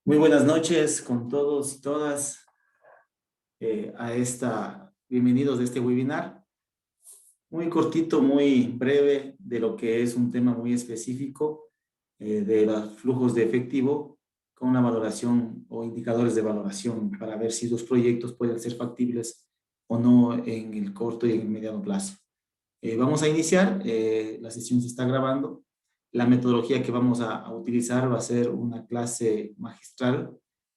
Muy buenas noches con todos y todas bienvenidos a este webinar. Muy cortito, muy breve de lo que es un tema muy específico de los flujos de efectivo con una valoración o indicadores de valoración para ver si los proyectos pueden ser factibles o no en el corto y en el mediano plazo. Vamos a iniciar, la sesión se está grabando. La metodología que vamos a utilizar va a ser una clase magistral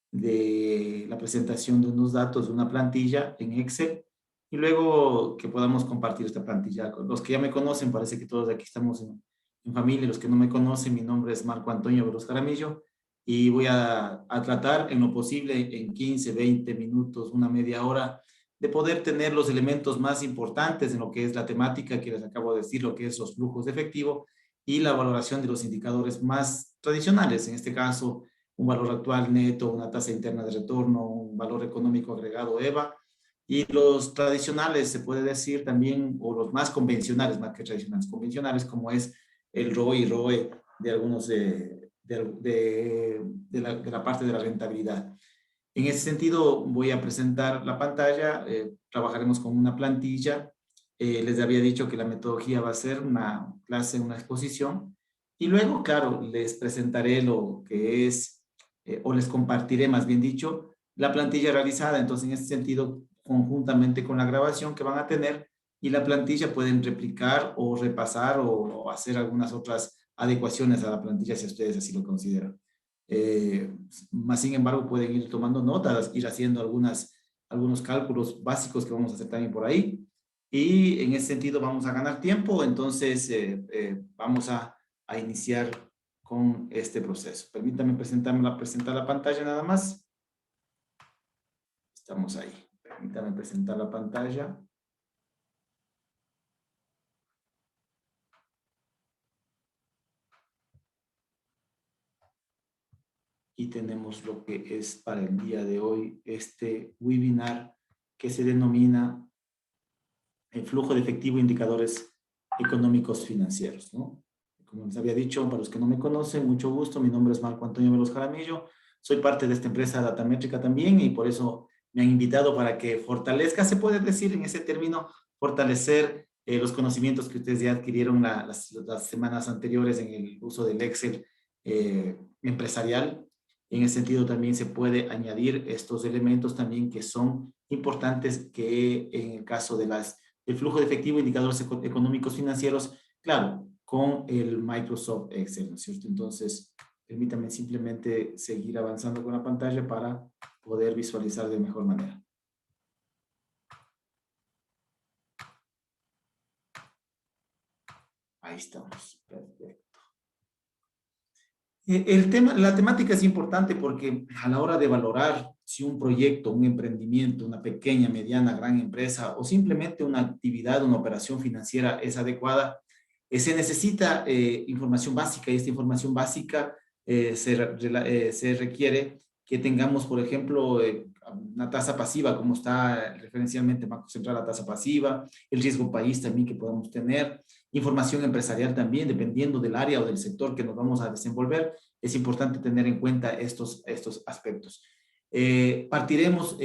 de la presentación de unos datos de una plantilla en Excel y luego que podamos compartir esta plantilla. Los que ya me conocen, parece que todos aquí estamos en familia. Los que no me conocen, mi nombre es Marco Antonio Veloz Jaramillo y voy a tratar en lo posible en 15, 20 minutos, una media hora, de poder tener los elementos más importantes en lo que es la temática que les acabo de decir, lo que es los flujos de efectivo y la valoración de los indicadores más tradicionales, en este caso, un valor actual neto, una tasa interna de retorno, un valor económico agregado EVA, y los tradicionales, se puede decir también, o los más convencionales, más que tradicionales, convencionales, como es el ROI y ROE de algunos de la parte de la rentabilidad. En ese sentido, voy a presentar la pantalla, trabajaremos con una plantilla. Les había dicho que la metodología va a ser una clase, una exposición, y luego, claro, les presentaré lo que es, o les compartiré, más bien dicho, la plantilla realizada. Entonces, en ese sentido, conjuntamente con la grabación que van a tener y la plantilla, pueden replicar o repasar o hacer algunas otras adecuaciones a la plantilla si ustedes así lo consideran. Más sin embargo, pueden ir tomando notas, ir haciendo algunos cálculos básicos que vamos a hacer también por ahí. Y en ese sentido vamos a ganar tiempo, entonces vamos a iniciar con este proceso. Permítanme presentar la pantalla nada más. Estamos ahí. Permítanme presentar la pantalla. Y tenemos lo que es para el día de hoy este webinar que se denomina el flujo de efectivo e indicadores económicos financieros, ¿no? Como les había dicho, para los que no me conocen, mucho gusto, mi nombre es Marco Antonio Veloz Jaramillo, soy parte de esta empresa Datamétrica también y por eso me han invitado para que fortalezca, se puede decir en ese término, fortalecer los conocimientos que ustedes ya adquirieron las semanas anteriores en el uso del Excel empresarial. En ese sentido también se puede añadir estos elementos también que son importantes, que en el caso de el flujo de efectivo, indicadores económicos financieros, claro, con el Microsoft Excel, ¿no es cierto? Entonces, permítanme simplemente seguir avanzando con la pantalla para poder visualizar de mejor manera. Ahí estamos, perfecto. La temática es importante porque a la hora de valorar si un proyecto, un emprendimiento, una pequeña, mediana, gran empresa o simplemente una actividad, una operación financiera es adecuada, se necesita información básica, y esta información básica se requiere que tengamos, por ejemplo, una tasa pasiva, como está referencialmente Banco Central, la tasa pasiva, el riesgo país también que podamos tener, información empresarial también, dependiendo del área o del sector que nos vamos a desenvolver, es importante tener en cuenta estos aspectos. Partiremos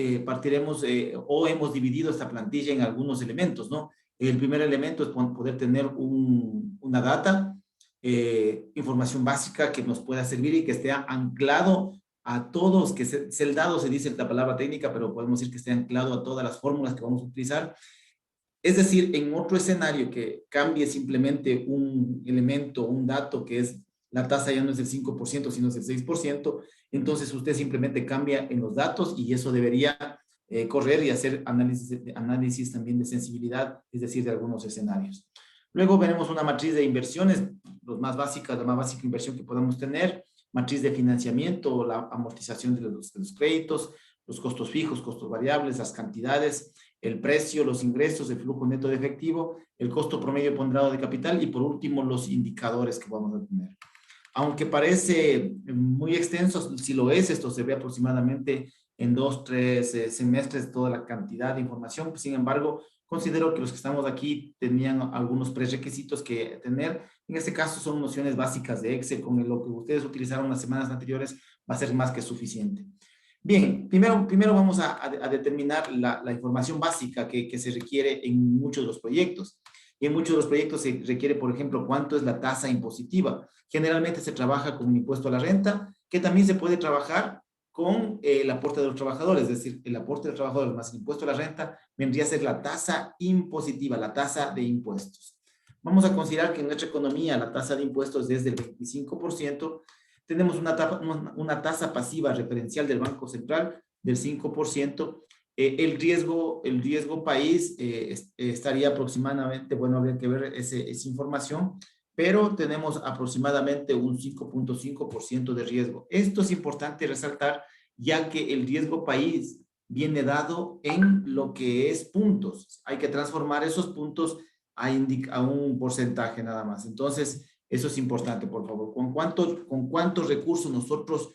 o hemos dividido esta plantilla en algunos elementos, ¿no? El primer elemento es poder tener una data, información básica que nos pueda servir y que esté anclado a todos, que celdado se dice la palabra técnica, pero podemos decir que esté anclado a todas las fórmulas que vamos a utilizar. Es decir, en otro escenario que cambie simplemente un elemento, un dato, que es la tasa ya no es del 5%, sino es del 6%, entonces usted simplemente cambia en los datos y eso debería correr y hacer análisis también de sensibilidad, es decir, de algunos escenarios. Luego veremos una matriz de inversiones, la más básica inversión que podamos tener, matriz de financiamiento, la amortización de los créditos, los costos fijos, costos variables, las cantidades, el precio, los ingresos, el flujo neto de efectivo, el costo promedio ponderado de capital y por último los indicadores que vamos a tener. Aunque parece muy extenso, si lo es, esto se ve aproximadamente en 2, 3 semestres toda la cantidad de información. Pues, sin embargo, considero que los que estamos aquí tenían algunos prerequisitos que tener, En este caso son nociones básicas de Excel, con lo que ustedes utilizaron las semanas anteriores va a ser más que suficiente. Bien, primero vamos a determinar la información básica que se requiere en muchos de los proyectos. Y en muchos de los proyectos se requiere, por ejemplo, cuánto es la tasa impositiva. Generalmente se trabaja con un impuesto a la renta, que también se puede trabajar con el aporte de los trabajadores, es decir, el aporte de los trabajadores más el impuesto a la renta vendría a ser la tasa impositiva, la tasa de impuestos. Vamos a considerar que en nuestra economía la tasa de impuestos es del 25%, tenemos una tasa pasiva referencial del Banco Central del 5%. El riesgo país estaría aproximadamente, bueno, habría que ver esa información, pero tenemos aproximadamente un 5.5% de riesgo. Esto es importante resaltar, ya que el riesgo país viene dado en lo que es puntos. Hay que transformar esos puntos a un porcentaje nada más. Entonces, eso es importante, por favor. ¿Con cuántos recursos nosotros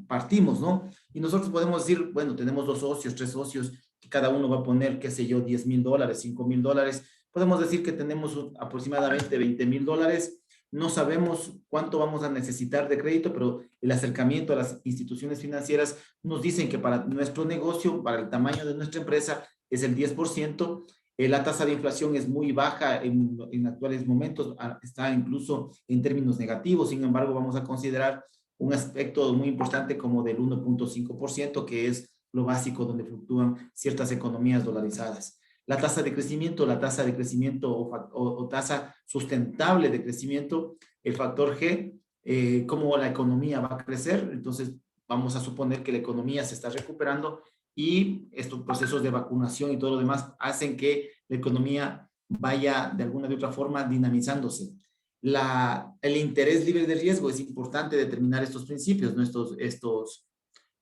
partimos, no? Y nosotros podemos decir, bueno, tenemos 2 socios, 3 socios, que cada uno va a poner, qué sé yo, $10,000, $5,000. Podemos decir que tenemos aproximadamente $20,000. No sabemos cuánto vamos a necesitar de crédito, pero el acercamiento a las instituciones financieras nos dicen que para nuestro negocio, para el tamaño de nuestra empresa, es el 10%. La tasa de inflación es muy baja en actuales momentos, está incluso en términos negativos. Sin embargo, vamos a considerar un aspecto muy importante como del 1.5%, que es lo básico donde fluctúan ciertas economías dolarizadas. La tasa de crecimiento o tasa sustentable de crecimiento, el factor G, cómo la economía va a crecer. Entonces, vamos a suponer que la economía se está recuperando y estos procesos de vacunación y todo lo demás hacen que la economía vaya de alguna de otra forma dinamizándose. El interés libre de riesgo, es importante determinar estos principios, ¿no?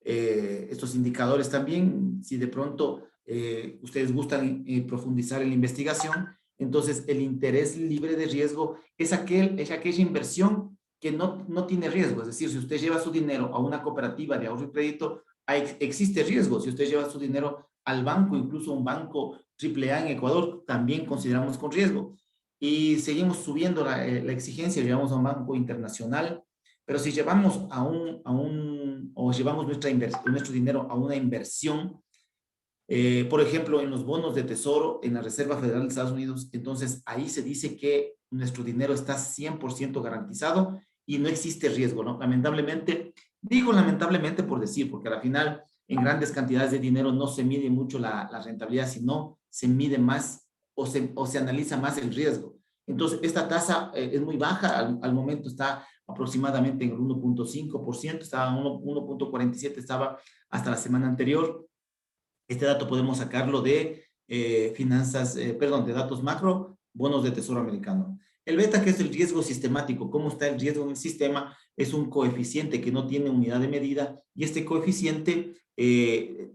Estos indicadores también. Si de pronto ustedes gustan profundizar en la investigación, entonces el interés libre de riesgo es aquella inversión que no tiene riesgo. Es decir, si usted lleva su dinero a una cooperativa de ahorro y crédito, existe riesgo. Si usted lleva su dinero al banco, incluso un banco AAA en Ecuador, también consideramos con riesgo. Y seguimos subiendo la exigencia, llevamos a un banco internacional, pero si llevamos o llevamos nuestro dinero a una inversión, por ejemplo, en los bonos de tesoro, en la Reserva Federal de Estados Unidos, entonces ahí se dice que nuestro dinero está 100% garantizado y no existe riesgo, ¿no? Lamentablemente, digo lamentablemente por decir, porque al final en grandes cantidades de dinero no se mide mucho la rentabilidad, sino se mide más o se analiza más el riesgo. Entonces, esta tasa es muy baja, al momento está aproximadamente en el 1.5%, estaba 1.47, estaba hasta la semana anterior. Este dato podemos sacarlo de de datos macro, bonos de tesoro americano. El beta, que es el riesgo sistemático, cómo está el riesgo en el sistema, es un coeficiente que no tiene unidad de medida, y este coeficiente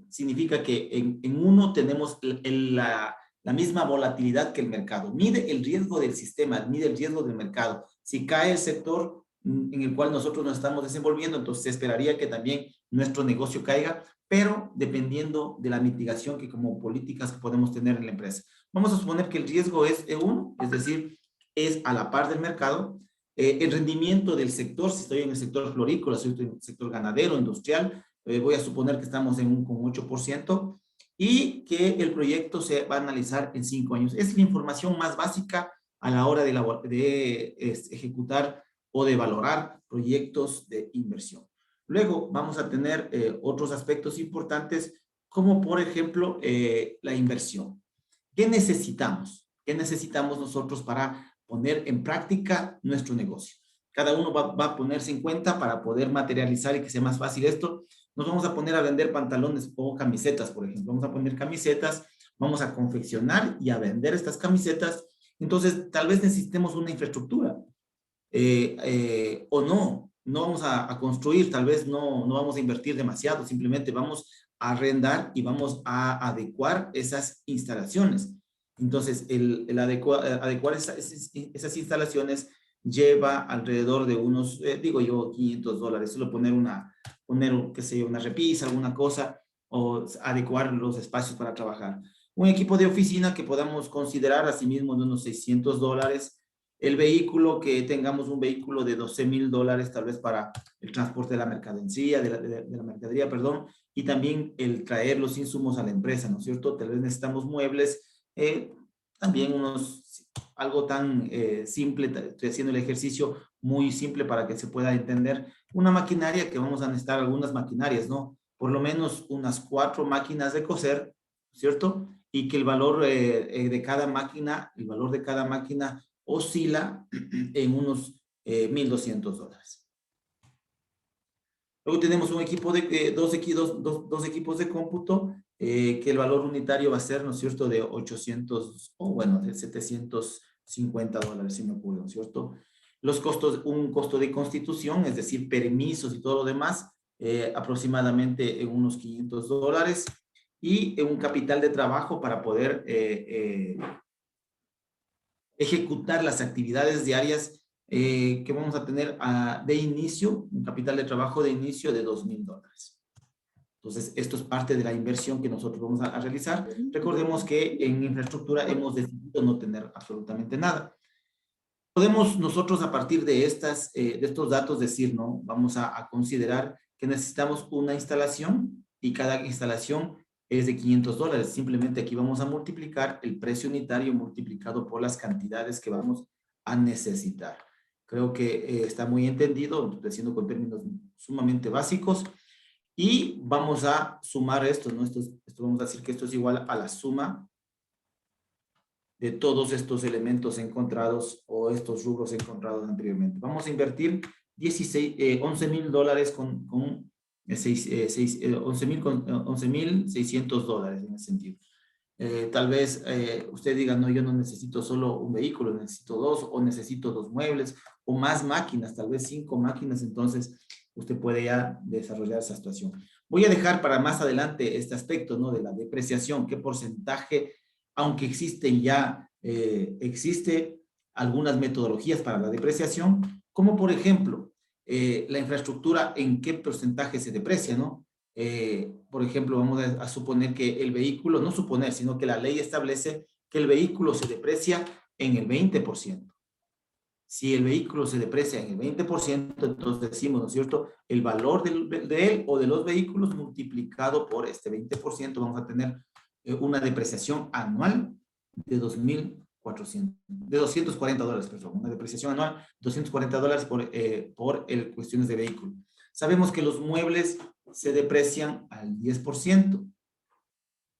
significa que en uno tenemos la misma volatilidad que el mercado. Mide el riesgo del sistema, mide el riesgo del mercado. Si cae el sector en el cual nosotros nos estamos desenvolviendo, entonces se esperaría que también nuestro negocio caiga, pero dependiendo de la mitigación que como políticas que podemos tener en la empresa. Vamos a suponer que el riesgo es E1, es decir, es a la par del mercado. El rendimiento del sector, si estoy en el sector florícola, si estoy en el sector ganadero, industrial, voy a suponer que estamos en con 8%, y que el proyecto se va a analizar en 5 años. Es la información más básica a la hora de ejecutar o de valorar proyectos de inversión. Luego vamos a tener otros aspectos importantes, como por ejemplo la inversión. ¿Qué necesitamos? ¿Qué necesitamos nosotros para poner en práctica nuestro negocio? Cada uno va a ponerse en cuenta para poder materializar y que sea más fácil esto. Nos vamos a poner a vender pantalones o camisetas, por ejemplo. Vamos a poner camisetas, vamos a confeccionar y a vender estas camisetas. Entonces, tal vez necesitemos una infraestructura o no vamos a construir, tal vez no vamos a invertir demasiado, simplemente vamos a arrendar y vamos a adecuar esas instalaciones. Entonces, el adecuar esas instalaciones lleva alrededor de unos, digo yo, $500. Solo poner, qué sé yo, una repisa, alguna cosa, o adecuar los espacios para trabajar. Un equipo de oficina que podamos considerar asimismo de unos $600, El vehículo, que tengamos un vehículo de $12,000 tal vez para el transporte de la mercadería, de la mercadería, perdón, y también el traer los insumos a la empresa, ¿no es cierto? Tal vez necesitamos muebles, también algo tan simple, estoy haciendo el ejercicio muy simple para que se pueda entender. Una maquinaria que vamos a necesitar, algunas maquinarias, ¿no? Por lo menos unas 4 máquinas de coser, ¿cierto? Y que el valor de cada máquina, el valor de cada máquina oscila en unos $1,200. Luego tenemos un equipo de dos equipos de cómputo, que el valor unitario va a ser, ¿no es cierto?, de 800, o bueno, de $750, si me ocurre, ¿no es cierto? Los costos, un costo de constitución, es decir, permisos y todo lo demás, aproximadamente en unos $500, y un capital de trabajo para poder ejecutar las actividades diarias que vamos a tener de inicio, un capital de trabajo de inicio de $2,000. Entonces, esto es parte de la inversión que nosotros vamos a realizar. Recordemos que en infraestructura hemos decidido no tener absolutamente nada. Podemos nosotros, a partir de estos datos, decir, ¿no? Vamos a considerar que necesitamos una instalación, y cada instalación es de $500. Simplemente aquí vamos a multiplicar el precio unitario multiplicado por las cantidades que vamos a necesitar. Creo que está muy entendido, estoy haciendo con términos sumamente básicos. Y vamos a sumar esto, ¿no? Esto vamos a decir que esto es igual a la suma de todos estos elementos encontrados, o estos rubros encontrados anteriormente. Vamos a invertir $11,000 con 11,600 en ese sentido. Tal vez usted diga, no, yo no necesito solo un vehículo, necesito dos, o necesito 2 muebles, o más máquinas, tal vez 5 máquinas. Entonces usted puede ya desarrollar esa situación. Voy a dejar para más adelante este aspecto, ¿no?, de la depreciación, qué porcentaje, aunque existen ya, existe algunas metodologías para la depreciación, como por ejemplo, la infraestructura, en qué porcentaje se deprecia, ¿no? Por ejemplo, vamos a suponer que el vehículo, no suponer, sino que la ley establece que el vehículo se deprecia en el 20%. Si el vehículo se deprecia en el 20%, entonces decimos, ¿no es cierto?, el valor de él o de los vehículos multiplicado por este 20%, vamos a tener una depreciación anual de $240, perdón, una depreciación anual de $240 por cuestiones de vehículo. Sabemos que los muebles se deprecian al 10%.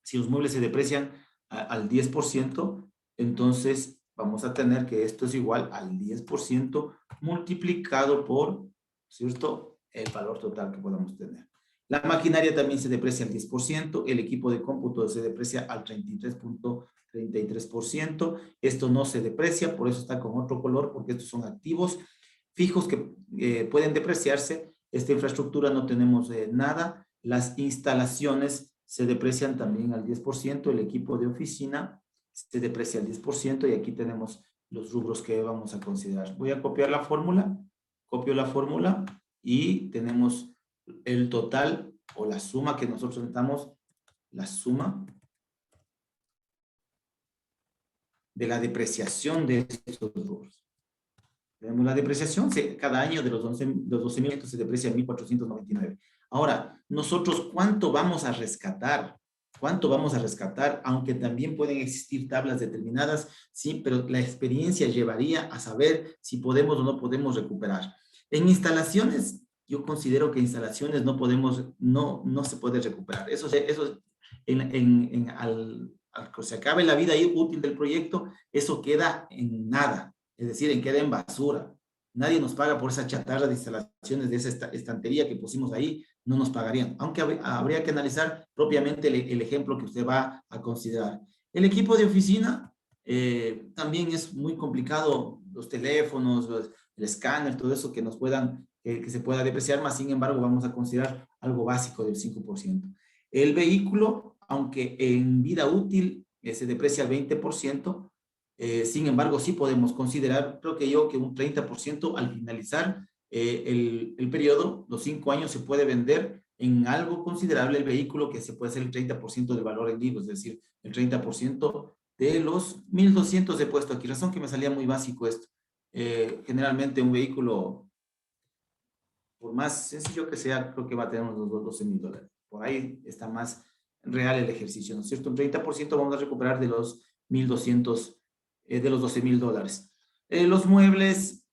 Si los muebles se deprecian al 10%, entonces vamos a tener que esto es igual al 10% multiplicado por, ¿cierto?, el valor total que podamos tener. La maquinaria también se deprecia al 10%, el equipo de cómputo se deprecia al 33.33%. Esto no se deprecia, por eso está con otro color, porque estos son activos fijos que pueden depreciarse. Esta infraestructura no tenemos nada. Las instalaciones se deprecian también al 10%, el equipo de oficina se deprecia al 10%, y aquí tenemos los rubros que vamos a considerar. Voy a copiar la fórmula, copio la fórmula, y tenemos el total, o la suma que nosotros necesitamos, la suma de la depreciación de estos rubros. Tenemos la depreciación, cada año de los 12,000 se deprecia 1,499. Ahora, nosotros, ¿cuánto vamos a rescatar? ¿Cuánto vamos a rescatar? Aunque también pueden existir tablas determinadas, sí, pero la experiencia llevaría a saber si podemos o no podemos recuperar. En instalaciones, yo considero que instalaciones no se puede recuperar. Eso al que se acabe la vida útil del proyecto, eso queda en nada. Es decir, queda en basura. Nadie nos paga por esa chatarra de instalaciones, de esa estantería que pusimos ahí, no nos pagarían. Aunque habría que analizar propiamente el ejemplo que usted va a considerar. El equipo de oficina también es muy complicado, los teléfonos, el escáner, todo eso que que se pueda depreciar, más sin embargo vamos a considerar algo básico del 5%. El vehículo, aunque en vida útil se deprecia al 20%, sin embargo, sí podemos considerar, creo que un 30% al finalizar el periodo, los 5 años, se puede vender en algo considerable el vehículo, que se puede hacer el 30% del valor en libros, es decir, el 30% de los 1,200 he puesto aquí. Razón que me salía muy básico esto. Generalmente un vehículo, por más sencillo que sea, creo que va a tener unos $12,000. Por ahí está más real el ejercicio, ¿no es cierto? Un 30% vamos a recuperar de los 1,200, de los $12,000. Los muebles,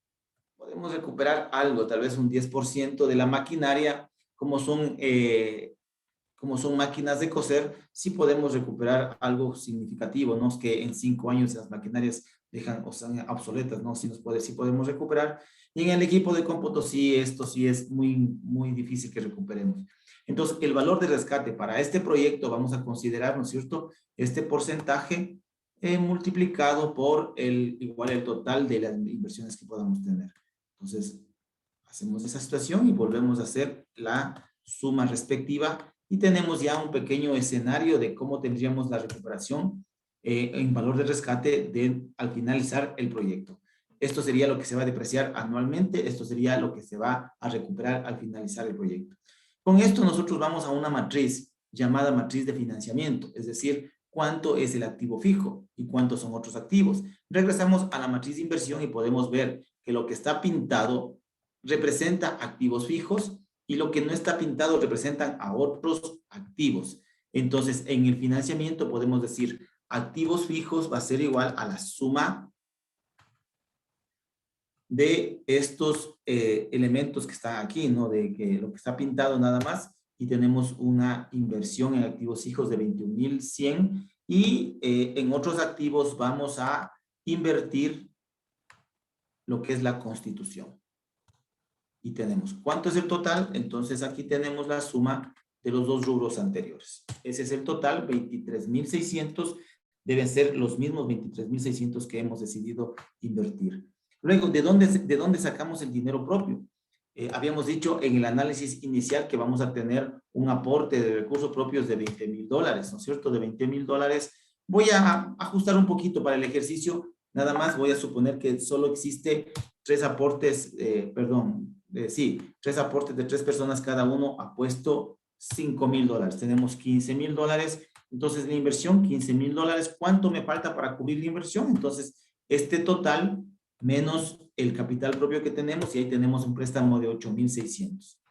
podemos recuperar algo, tal vez un 10% de la maquinaria, como son máquinas de coser, sí podemos recuperar algo significativo, no es que en 5 años las maquinarias dejan o son obsoletas, ¿no? Sí podemos recuperar. Y en el equipo de cómputo sí, esto sí es muy, muy difícil que recuperemos. Entonces, el valor de rescate para este proyecto vamos a considerar, ¿no es cierto? Este porcentaje multiplicado por igual el total de las inversiones que podamos tener. Entonces, hacemos esa situación y volvemos a hacer la suma respectiva y tenemos ya un pequeño escenario de cómo tendríamos la recuperación en valor de rescate al finalizar el proyecto. Esto sería lo que se va a depreciar anualmente, esto sería lo que se va a recuperar al finalizar el proyecto. Con esto nosotros vamos a una matriz llamada matriz de financiamiento, es decir, cuánto es el activo fijo y cuántos son otros activos. Regresamos a la matriz de inversión y podemos ver que lo que está pintado representa activos fijos y lo que no está pintado representan a otros activos. Entonces, en el financiamiento podemos decir activos fijos va a ser igual a la suma de estos elementos que están aquí, ¿no? De que lo que está pintado nada más y tenemos una inversión en activos fijos de 21,100 y en otros activos vamos a invertir lo que es la constitución. Y tenemos, ¿cuánto es el total? Entonces aquí tenemos la suma de los dos rubros anteriores. Ese es el total, 23,600. Deben ser los mismos 23,600 que hemos decidido invertir. Luego, ¿de dónde sacamos el dinero propio? Habíamos dicho en el análisis inicial que vamos a tener un aporte de recursos propios de $20,000, ¿no es cierto? De $20,000. Voy a ajustar un poquito para el ejercicio. Nada más voy a suponer que solo existe tres aportes, tres aportes de 3 personas, cada uno ha puesto $5,000. Tenemos $15,000. Entonces, la inversión, $15,000. ¿Cuánto me falta para cubrir la inversión? Entonces, este total menos el capital propio que tenemos, y ahí tenemos un préstamo de 8,600.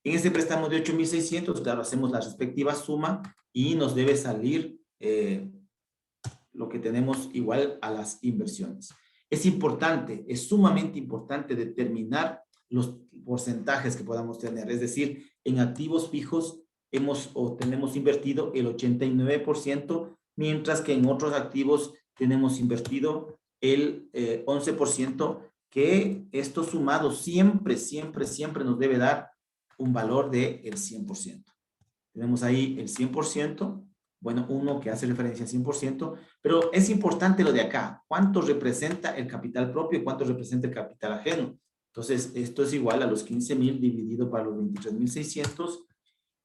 En este préstamo de 8,600, claro, hacemos la respectiva suma y nos debe salir lo que tenemos igual a las inversiones. Es importante, es sumamente importante determinar los porcentajes que podamos tener. Es decir, en activos fijos tenemos invertido el 89%, mientras que en otros activos tenemos invertido el 11%, que esto sumado siempre, siempre, siempre nos debe dar un valor del 100%. Tenemos ahí el 100%, bueno, uno que hace referencia al 100%, pero es importante lo de acá. ¿Cuánto representa el capital propio y cuánto representa el capital ajeno? Entonces, esto es igual a los 15,000 dividido para los 23,600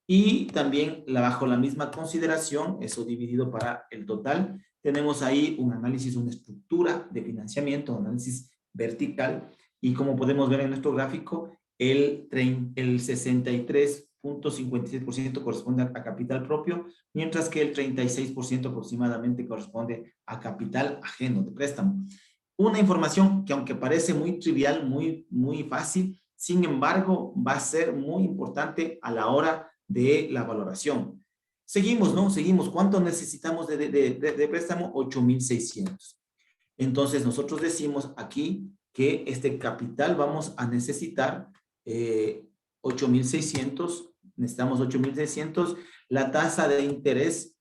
y también bajo la misma consideración, eso dividido para el total, tenemos ahí un análisis, una estructura de financiamiento, un análisis vertical y como podemos ver en nuestro gráfico, el 63,56% corresponde a capital propio, mientras que el 36% aproximadamente corresponde a capital ajeno de préstamo. Una información que aunque parece muy trivial, muy, muy fácil, sin embargo, va a ser muy importante a la hora de la valoración. Seguimos, ¿no? Seguimos. ¿Cuánto necesitamos de préstamo? 8,600. Entonces, nosotros decimos aquí que este capital vamos a necesitar 8,600. Necesitamos 8,600. La tasa de interés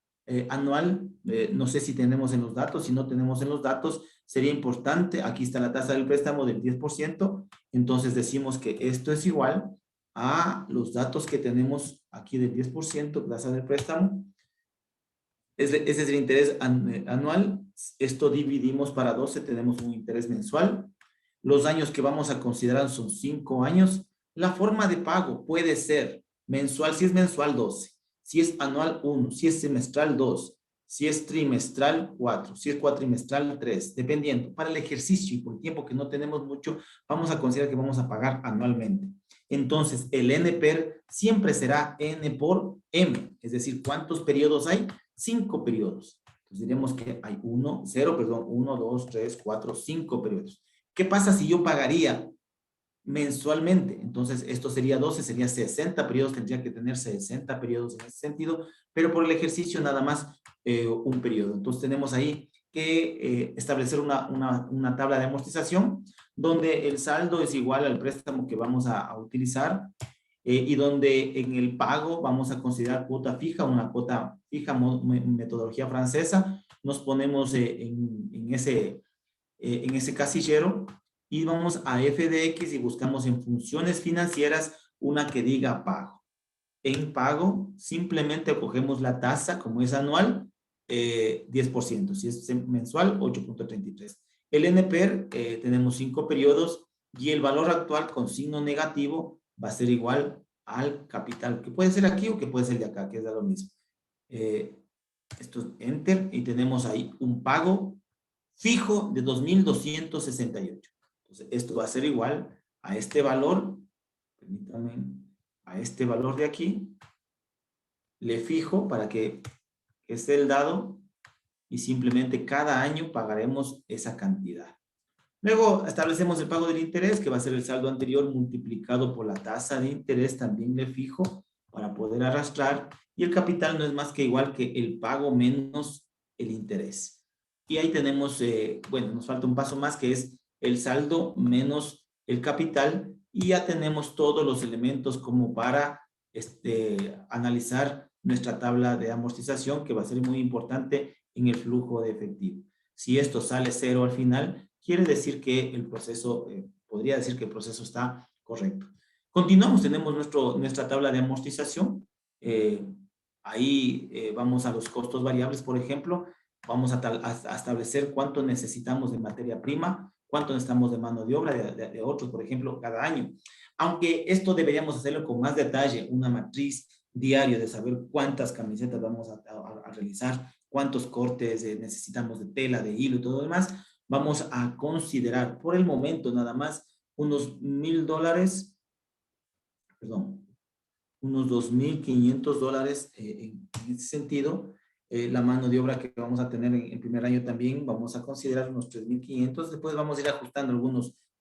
anual, no sé si tenemos en los datos. Si no tenemos en los datos, sería importante. Aquí está la tasa del préstamo del 10%. Entonces, decimos que esto es igual a los datos que tenemos aquí del 10%, tasa del préstamo. Ese es el interés anual. Esto dividimos para 12, tenemos un interés mensual. Los años que vamos a considerar son 5 años. La forma de pago puede ser mensual, si es mensual 12, si es anual 1, si es semestral 2, si es trimestral 4, si es cuatrimestral 3, dependiendo. Para el ejercicio y por el tiempo que no tenemos mucho, vamos a considerar que vamos a pagar anualmente. Entonces, el NPER siempre será N por M, es decir, ¿cuántos periodos hay? 5 periodos. Entonces, diremos que hay 1, 2, 3, 4, 5 periodos. ¿Qué pasa si yo pagaría mensualmente? Entonces, esto sería 12, sería 60 periodos, tendría que tener 60 periodos en ese sentido, pero por el ejercicio nada más un periodo. Entonces, tenemos ahí que establecer una tabla de amortización donde el saldo es igual al préstamo que vamos a utilizar y donde en el pago vamos a considerar cuota fija, una cuota fija, metodología francesa. Nos ponemos en ese casillero y vamos a FDX y buscamos en funciones financieras una que diga pago. En pago simplemente cogemos la tasa, como es anual, 10%. Si es mensual, 8.33. El NPER, tenemos 5 periodos y el valor actual con signo negativo va a ser igual al capital, que puede ser aquí o que puede ser de acá, que es de lo mismo. Esto es Enter y tenemos ahí un pago fijo de 2.268. Entonces, esto va a ser igual a este valor, permítanme, a este valor de aquí, le fijo para que esté el dado y simplemente cada año pagaremos esa cantidad. Luego establecemos el pago del interés, que va a ser el saldo anterior multiplicado por la tasa de interés, también le fijo para poder arrastrar, y el capital no es más que igual que el pago menos el interés. Y ahí tenemos, bueno, nos falta un paso más que es el saldo menos el capital, y ya tenemos todos los elementos como para analizar nuestra tabla de amortización, que va a ser muy importante en el flujo de efectivo. Si esto sale cero al final, quiere decir que el proceso, podría decir que el proceso está correcto. Continuamos, tenemos nuestra tabla de amortización. Ahí vamos a los costos variables, por ejemplo. Vamos a establecer cuánto necesitamos de materia prima, cuánto necesitamos de mano de obra de otros, por ejemplo, cada año. Aunque esto deberíamos hacerlo con más detalle, una matriz diaria de saber cuántas camisetas vamos a realizar, cuántos cortes necesitamos de tela, de hilo y todo lo demás. Vamos a considerar por el momento nada más unos $1,000, perdón, unos $2,500 en ese sentido. La mano de obra que vamos a tener en el primer año también vamos a considerar unos 3,500. Después vamos a ir ajustando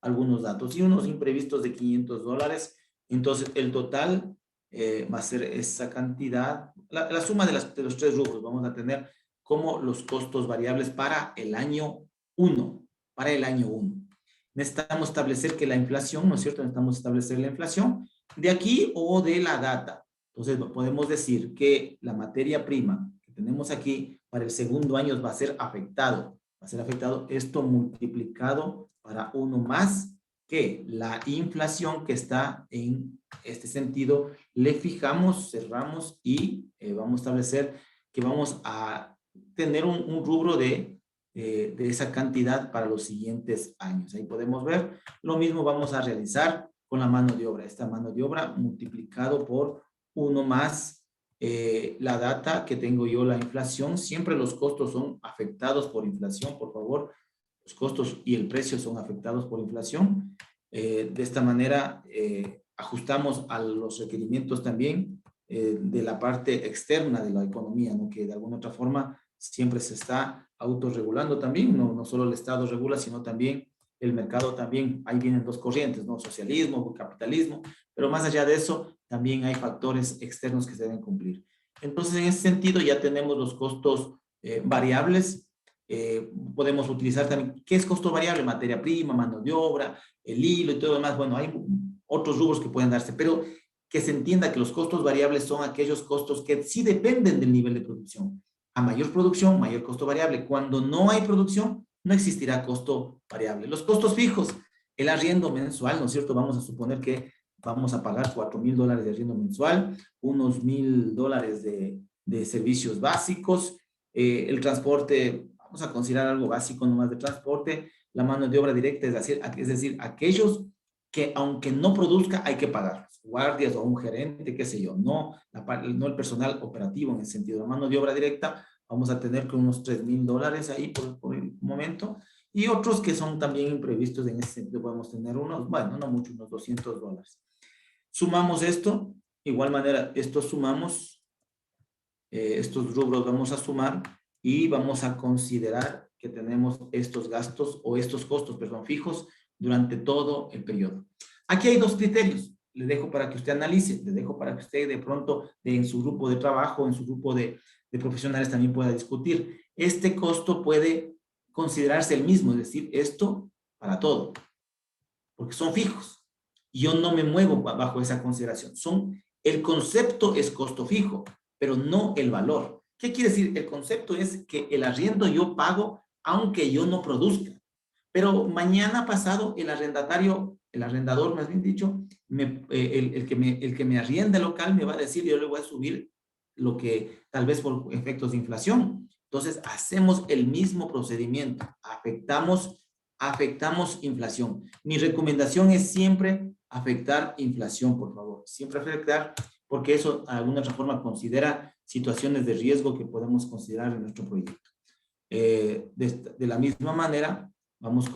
algunos datos y unos imprevistos de $500. Entonces, el total va a ser esa cantidad, la suma de los tres rubros. Vamos a tener como los costos variables para el año 1, para el año 1. Necesitamos establecer que la inflación, ¿no es cierto? Necesitamos establecer la inflación de aquí o de la data. Entonces, podemos decir que la materia prima que tenemos aquí para el segundo año va a ser afectado. Va a ser afectado esto multiplicado para 1 más que la inflación que está en este sentido. Le fijamos, cerramos y vamos a establecer que vamos a tener un rubro de esa cantidad para los siguientes años. Ahí podemos ver. Lo mismo vamos a realizar con la mano de obra. Esta mano de obra multiplicado por 1 más la data que tengo yo, la inflación. Siempre los costos son afectados por inflación, por favor. Los costos y el precio son afectados por inflación. De esta manera ajustamos a los requerimientos también de la parte externa de la economía, ¿no? Que de alguna otra forma siempre se está autorregulando también, no solo el Estado regula, sino también el mercado también. Ahí vienen dos corrientes, ¿no? Socialismo, capitalismo, pero más allá de eso, también hay factores externos que se deben cumplir. Entonces, en ese sentido, ya tenemos los costos variables. Podemos utilizar también, ¿qué es costo variable? Materia prima, mano de obra, el hilo y todo lo demás. Bueno, hay otros rubros que pueden darse, pero que se entienda que los costos variables son aquellos costos que sí dependen del nivel de producción. A mayor producción, mayor costo variable. Cuando no hay producción, no existirá costo variable. Los costos fijos, el arriendo mensual, ¿no es cierto? Vamos a suponer que vamos a pagar $4,000 de arriendo mensual, unos $1,000 de servicios básicos, el transporte, vamos a considerar algo básico nomás de transporte, la mano de obra directa, es decir, aquellos que aunque no produzca hay que pagarlos, guardias o un gerente, qué sé yo, no el personal operativo en el sentido de la mano de obra directa. Vamos a tener que unos $3,000 ahí por el momento, y otros que son también imprevistos en ese sentido podemos tener unos, bueno, no mucho, unos $200. Sumamos esto, igual manera, estos sumamos, estos rubros vamos a sumar y vamos a considerar que tenemos estos gastos o estos costos, perdón, fijos durante todo el periodo. Aquí hay dos criterios. Le dejo para que usted analice, le dejo para que usted de pronto en su grupo de trabajo, en su grupo de profesionales también pueda discutir. Este costo puede considerarse el mismo, es decir, esto para todo, porque son fijos. Yo no me muevo bajo esa consideración. El concepto es costo fijo, pero no el valor. ¿Qué quiere decir? El concepto es que el arriendo yo pago aunque yo no produzca. Pero mañana pasado el arrendatario, el arrendador más bien dicho, el que me arrienda el local me va a decir, yo le voy a subir lo que tal vez por efectos de inflación. Entonces hacemos el mismo procedimiento, afectamos inflación. Mi recomendación es siempre afectar inflación, por favor. Siempre afectar, porque eso de alguna otra forma considera situaciones de riesgo que podemos considerar en nuestro proyecto. De la misma manera, vamos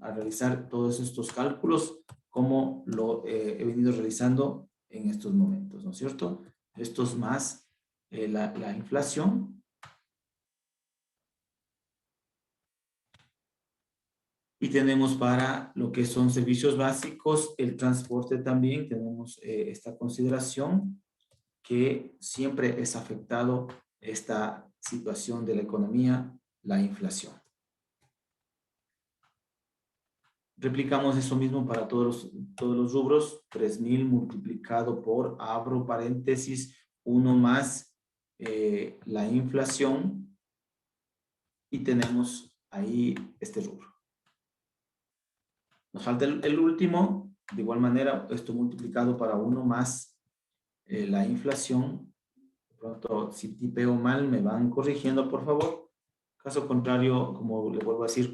a realizar todos estos cálculos como lo he venido realizando en estos momentos, ¿no es cierto? Esto es más la inflación. Y tenemos para lo que son servicios básicos, el transporte también, tenemos esta consideración que siempre es afectado esta situación de la economía, la inflación. Replicamos eso mismo para todos los rubros, 3,000 multiplicado por, abro paréntesis, 1 más la inflación, y tenemos ahí este rubro. Nos falta el último, de igual manera, esto multiplicado para 1 más la inflación. De pronto, si tipeo mal, me van corrigiendo, por favor. Caso contrario, como le vuelvo a decir,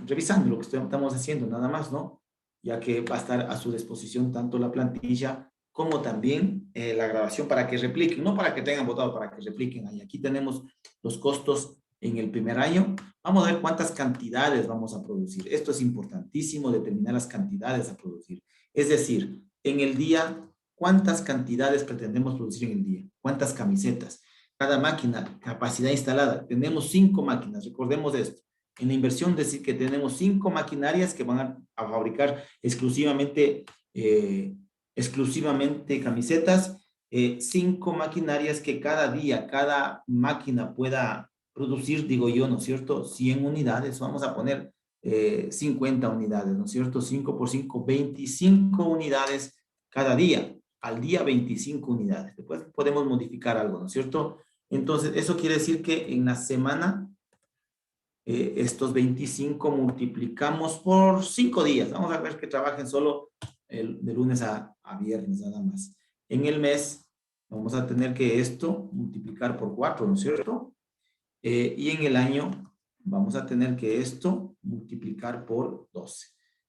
revisando lo que estamos haciendo, nada más, ¿no? Ya que va a estar a su disposición tanto la plantilla como también la grabación para que repliquen, no para que tengan votado, para que repliquen ahí. Aquí tenemos los costos en el primer año. Vamos a ver cuántas cantidades vamos a producir. Esto es importantísimo, determinar las cantidades a producir. Es decir, en el día, ¿cuántas cantidades pretendemos producir en el día? ¿Cuántas camisetas? Cada máquina, capacidad instalada. Tenemos 5 máquinas, recordemos esto. En la inversión decir que tenemos 5 maquinarias que van a fabricar exclusivamente camisetas, 5 maquinarias que cada día, cada máquina pueda producir, digo yo, ¿no es cierto? 100 unidades, vamos a poner 50 unidades, ¿no es cierto? 5 por 5, 25 unidades cada día. Al día 25 unidades. Después podemos modificar algo, ¿no es cierto? Entonces, eso quiere decir que en la semana estos 25 multiplicamos por 5 días. Vamos a ver que trabajen solo de lunes a viernes nada más. En el mes vamos a tener que esto multiplicar por 4, ¿no es cierto? Y en el año vamos a tener que esto multiplicar por 12.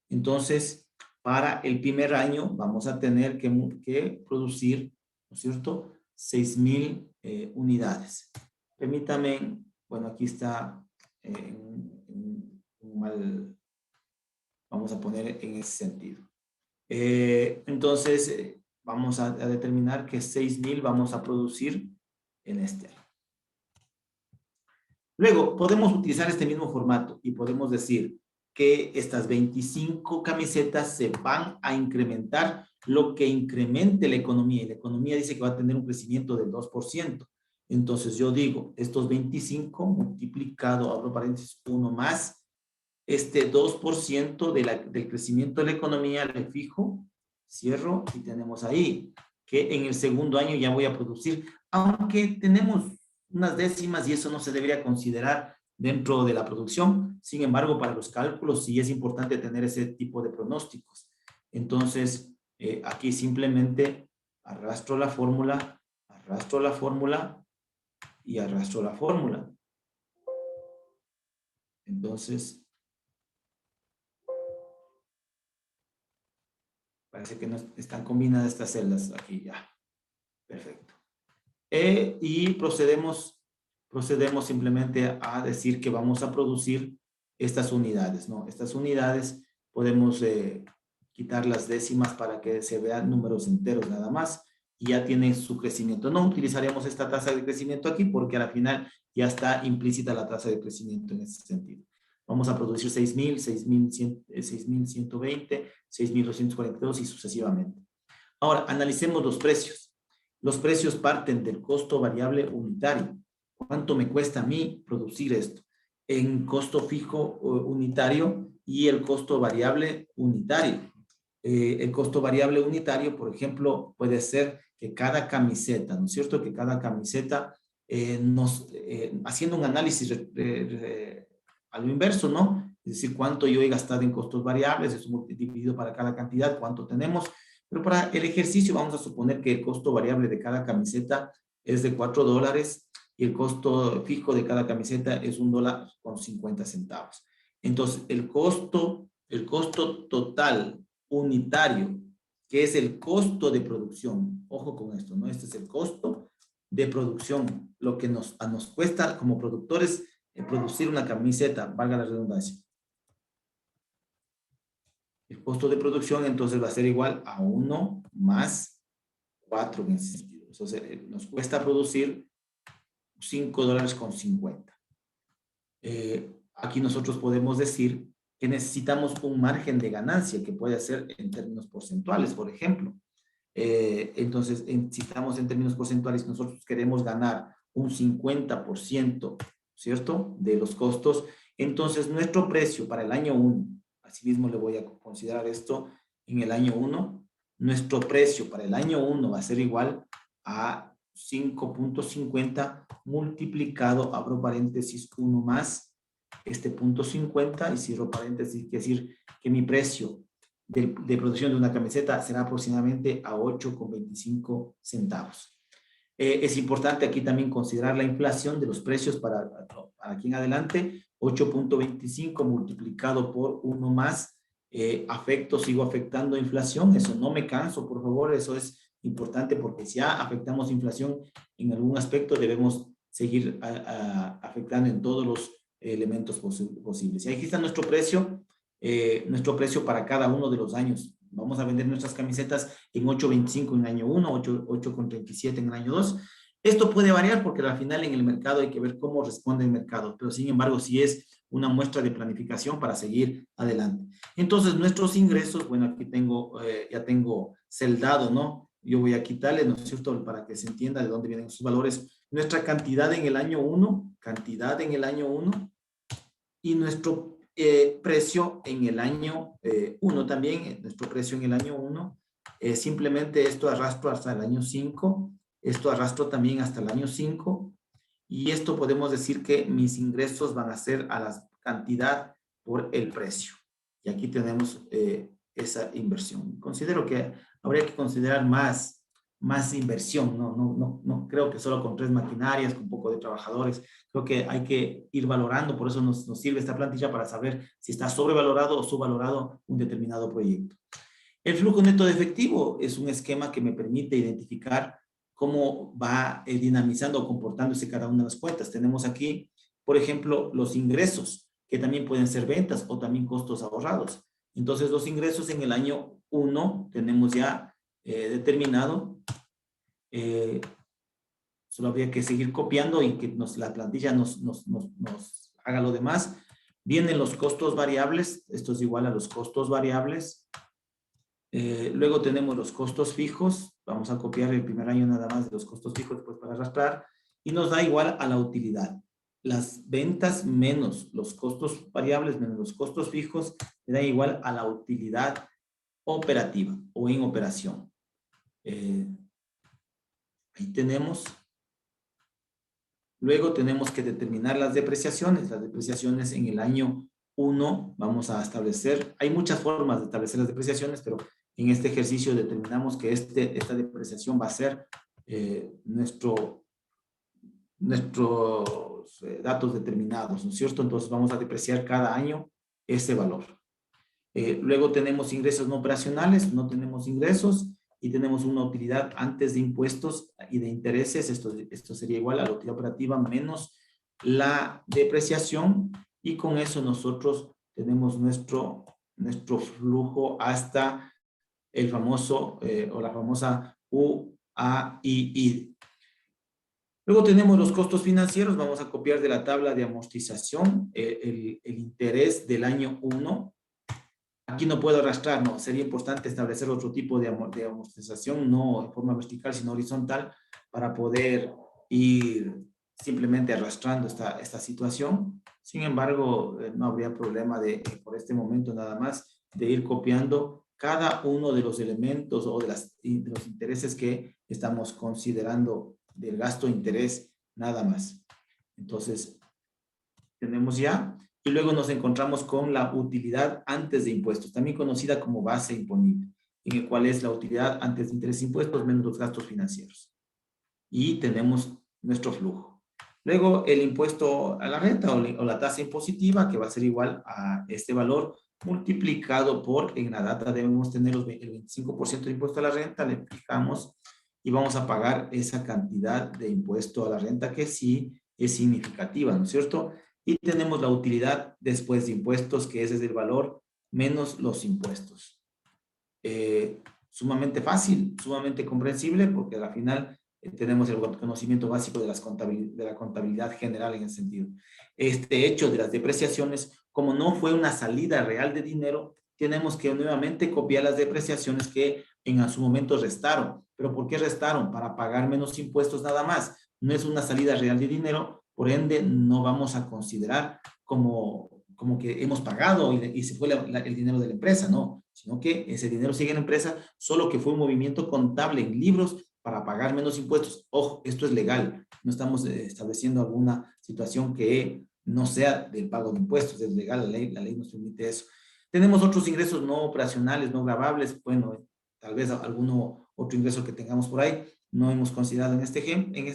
Entonces, para el primer año vamos a tener que producir, ¿no es cierto?, 6,000 unidades. Permítame, bueno, aquí está mal, vamos a poner en ese sentido. Entonces, vamos a determinar que 6,000 vamos a producir en este año. Luego, podemos utilizar este mismo formato y podemos decir que estas 25 camisetas se van a incrementar lo que incremente la economía. Y la economía dice que va a tener un crecimiento del 2%. Entonces, yo digo, estos 25 multiplicado, abro paréntesis, 1 más este 2% del crecimiento de la economía, le fijo, cierro, y tenemos ahí que en el segundo año ya voy a producir, aunque tenemos unas décimas y eso no se debería considerar dentro de la producción. Sin embargo, para los cálculos sí es importante tener ese tipo de pronósticos. Entonces, aquí simplemente arrastro la fórmula y arrastro la fórmula. Entonces, parece que no están combinadas estas celdas aquí ya. Perfecto. Y procedemos simplemente a decir que vamos a producir estas unidades, ¿no? Estas unidades podemos quitar las décimas para que se vean números enteros nada más y ya tiene su crecimiento. No utilizaremos esta tasa de crecimiento aquí porque al final ya está implícita la tasa de crecimiento en ese sentido. vamos a producir 6.000, 6.120, 6.242 y sucesivamente. Ahora, analicemos los precios. Los precios parten del costo variable unitario. ¿Cuánto me cuesta a mí producir esto? En costo fijo unitario y el costo variable unitario. El costo variable unitario, por ejemplo, puede ser que cada camiseta, ¿no es cierto? Que cada camiseta haciendo un análisis a lo inverso, ¿no? Es decir, cuánto yo he gastado en costos variables, eso dividido para cada cantidad, cuánto tenemos. Pero para el ejercicio vamos a suponer que el costo variable de cada camiseta es de $4 y el costo fijo de cada camiseta es $1.50. Entonces, el costo total unitario, que es el costo de producción, ojo con esto, ¿no? Este es el costo de producción, lo que nos cuesta como productores producir una camiseta, valga la redundancia. El costo de producción entonces va a ser igual a 1 más 4 en ese sentido. Entonces nos cuesta producir $5.50. Aquí nosotros podemos decir que necesitamos un margen de ganancia que puede ser en términos porcentuales, por ejemplo. Entonces, si estamos en términos porcentuales, nosotros queremos ganar un 50%, ¿cierto?, de los costos. Entonces, nuestro precio para el año 1, asimismo le voy a considerar esto en el año 1, nuestro precio para el año 1 va a ser igual a 5.50 multiplicado, abro paréntesis, 1 más este punto 50 y cierro paréntesis, quiere decir que mi precio de producción de una camiseta será aproximadamente a 8,25 centavos. Es importante aquí también considerar la inflación de los precios para aquí en adelante. 8.25 multiplicado por 1 más, sigo afectando inflación, eso no me canso, por favor, eso es importante porque si ya afectamos inflación en algún aspecto, debemos seguir afectando en todos los elementos posibles. Y aquí está nuestro precio para cada uno de los años. Vamos a vender nuestras camisetas en 8.25 en el año 1, 8.37 en el año 2. Esto puede variar porque al final en el mercado hay que ver cómo responde el mercado, pero sin embargo sí es una muestra de planificación para seguir adelante. Entonces nuestros ingresos, bueno, aquí ya tengo celdado, ¿no? Yo voy a quitarle, ¿no es cierto?, para que se entienda de dónde vienen sus valores. Nuestra cantidad en el año 1, y nuestro precio en el año 1 también, nuestro precio en el año 1, simplemente esto arrastro hasta el año 5, esto arrastro también hasta el año 5, y esto podemos decir que mis ingresos van a ser a la cantidad por el precio. Y aquí tenemos esa inversión. Considero que habría que considerar más inversión, no creo que solo con 3 maquinarias, con un poco de trabajadores, creo que hay que ir valorando, por eso nos sirve esta plantilla para saber si está sobrevalorado o subvalorado un determinado proyecto. El flujo neto de efectivo es un esquema que me permite identificar cómo va dinamizando o comportándose cada una de las cuentas. Tenemos aquí, por ejemplo, los ingresos, que también pueden ser ventas o también costos ahorrados. Entonces, los ingresos en el año 1 tenemos ya determinado. Solo habría que seguir copiando y que la plantilla nos haga lo demás. Vienen los costos variables, esto es igual a los costos variables. Luego tenemos los costos fijos, vamos a copiar el primer año nada más de los costos fijos después para arrastrar, y nos da igual a la utilidad. Las ventas menos los costos variables menos los costos fijos me dan igual a la utilidad operativa o en operación. Ahí tenemos. Luego tenemos que determinar las depreciaciones. Las depreciaciones en el año 1 vamos a establecer. Hay muchas formas de establecer las depreciaciones, pero en este ejercicio determinamos que esta depreciación va a ser nuestros datos determinados, ¿no es cierto? Entonces vamos a depreciar cada año ese valor. Luego tenemos ingresos no operacionales, no tenemos ingresos y tenemos una utilidad antes de impuestos y de intereses. Esto sería igual a la utilidad operativa menos la depreciación, y con eso nosotros tenemos nuestro flujo hasta el famoso o la famosa UAII. Luego tenemos los costos financieros. Vamos a copiar de la tabla de amortización el interés del año 1. Aquí no puedo arrastrar, no. Sería importante establecer otro tipo de amortización, no en forma vertical, sino horizontal, para poder ir simplemente arrastrando esta situación. Sin embargo, no habría problema por este momento nada más, de ir copiando cada uno de los elementos o de los intereses que estamos considerando del gasto de interés, nada más. Entonces, tenemos ya, y luego nos encontramos con la utilidad antes de impuestos, también conocida como base imponible, en el cual es la utilidad antes de intereses e impuestos menos los gastos financieros. Y tenemos nuestro flujo. Luego el impuesto a la renta o la tasa impositiva, que va a ser igual a este valor multiplicado por, en la data debemos tener el 25% de impuesto a la renta, le aplicamos y vamos a pagar esa cantidad de impuesto a la renta que sí es significativa, ¿no es cierto? Y tenemos la utilidad después de impuestos, que ese es el valor menos los impuestos. Sumamente fácil, sumamente comprensible, porque al final tenemos el conocimiento básico de la contabilidad general en ese sentido. Este hecho de las depreciaciones, como no fue una salida real de dinero, tenemos que nuevamente copiar las depreciaciones que en su momento restaron. ¿Pero por qué restaron? Para pagar menos impuestos nada más. No es una salida real de dinero, por ende no vamos a considerar como que hemos pagado y se fue el dinero de la empresa, no, sino que ese dinero sigue en la empresa, solo que fue un movimiento contable en libros para pagar menos impuestos. Ojo, esto es legal, no estamos estableciendo alguna situación que no sea del pago de impuestos, es legal, la ley nos permite eso. Tenemos otros ingresos no operacionales, no gravables, bueno, tal vez alguno otro ingreso que tengamos por ahí, no hemos considerado en este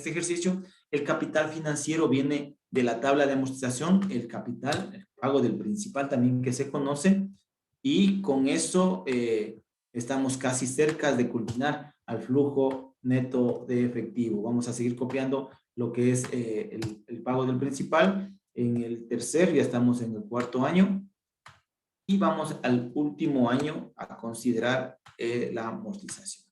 ejercicio. El capital financiero viene de la tabla de amortización, el capital, el pago del principal también que se conoce, y con eso estamos casi cerca de culminar al flujo neto de efectivo. Vamos a seguir copiando lo que es el pago del principal. En el tercer, ya estamos en el cuarto año, y vamos al último año a considerar la amortización.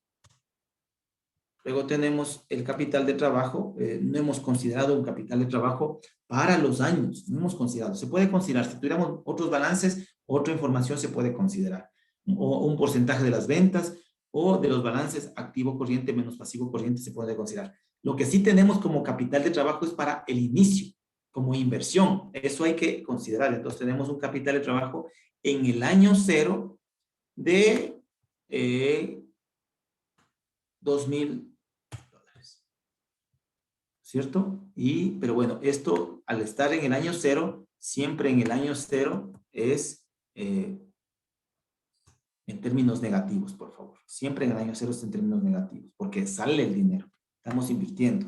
Luego tenemos el capital de trabajo. No hemos considerado un capital de trabajo para los años. No hemos considerado. Se puede considerar. Si tuviéramos otros balances, otra información se puede considerar. O un porcentaje de las ventas o de los balances activo corriente menos pasivo corriente se puede considerar. Lo que sí tenemos como capital de trabajo es para el inicio, como inversión. Eso hay que considerar. Entonces tenemos un capital de trabajo en el año cero de 2,000 dólares, ¿cierto? Pero bueno, esto al estar en el año cero, siempre en el año cero es en términos negativos, por favor. Siempre en el año cero es en términos negativos, porque sale el dinero, estamos invirtiendo.